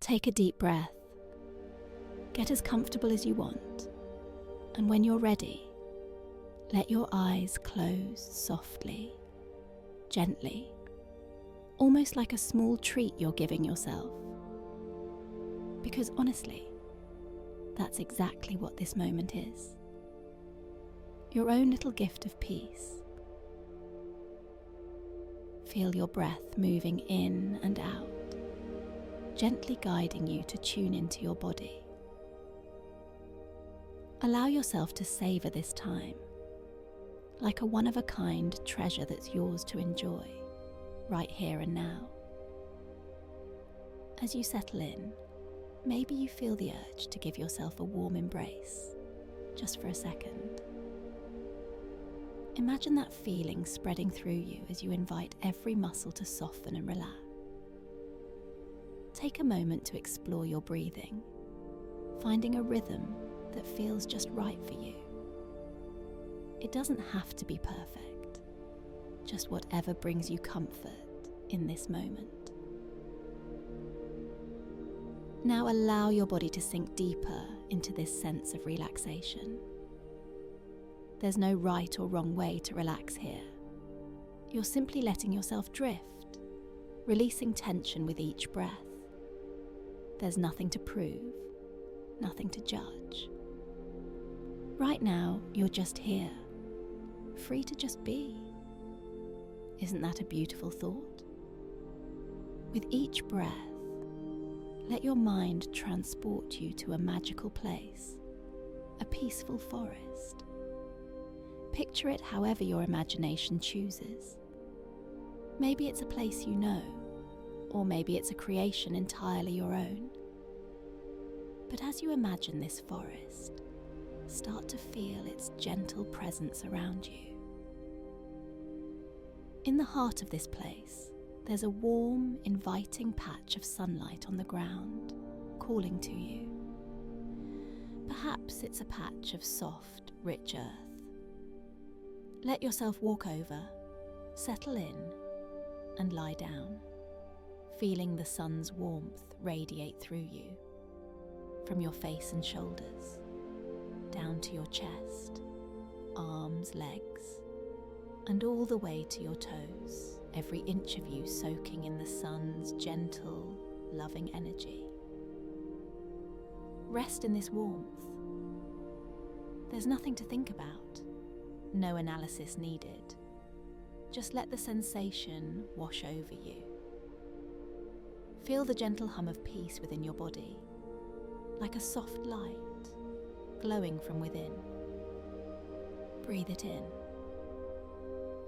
Take a deep breath. Get as comfortable as you want. And when you're ready, let your eyes close softly, gently, almost like a small treat you're giving yourself. Because honestly, that's exactly what this moment is. Your own little gift of peace. Feel your breath moving in and out, gently guiding you to tune into your body. Allow yourself to savor this time, like a one-of-a-kind treasure that's yours to enjoy, right here and now. As you settle in, maybe you feel the urge to give yourself a warm embrace, just for a second. Imagine that feeling spreading through you as you invite every muscle to soften and relax. Take a moment to explore your breathing, finding a rhythm that feels just right for you. It doesn't have to be perfect, just whatever brings you comfort in this moment. Now allow your body to sink deeper into this sense of relaxation. There's no right or wrong way to relax here. You're simply letting yourself drift, releasing tension with each breath. There's nothing to prove, nothing to judge. Right now, you're just here, free to just be. Isn't that a beautiful thought? With each breath, let your mind transport you to a magical place, a peaceful forest. Picture it however your imagination chooses. Maybe it's a place you know, or maybe it's a creation entirely your own. But as you imagine this forest, start to feel its gentle presence around you. In the heart of this place, there's a warm, inviting patch of sunlight on the ground, calling to you. Perhaps it's a patch of soft, rich earth. Let yourself walk over, settle in, and lie down, feeling the sun's warmth radiate through you, from your face and shoulders, down to your chest, arms, legs, and all the way to your toes, every inch of you soaking in the sun's gentle, loving energy. Rest in this warmth. There's nothing to think about, no analysis needed. Just let the sensation wash over you. Feel the gentle hum of peace within your body, like a soft light glowing from within. Breathe it in.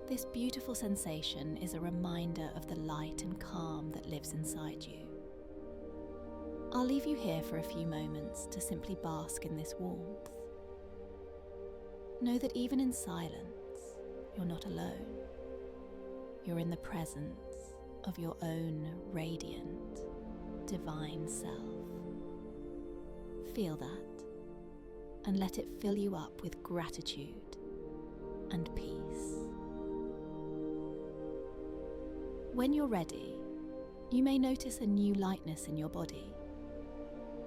This beautiful sensation is a reminder of the light and calm that lives inside you. I'll leave you here for a few moments to simply bask in this warmth. Know that even in silence, you're not alone. You're in the presence of your own radiant, divine self. Feel that, and let it fill you up with gratitude and peace. When you're ready, you may notice a new lightness in your body.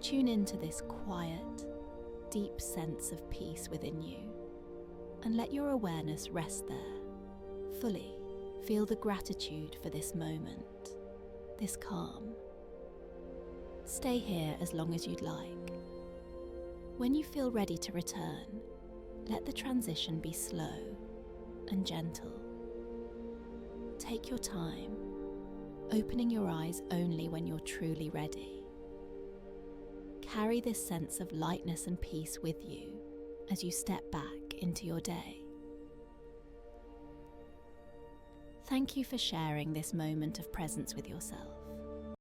Tune into this quiet, deep sense of peace within you, and let your awareness rest there, fully. Feel the gratitude for this moment, this calm. Stay here as long as you'd like. When you feel ready to return, let the transition be slow and gentle. Take your time, opening your eyes only when you're truly ready. Carry this sense of lightness and peace with you as you step back into your day. Thank you for sharing this moment of presence with yourself.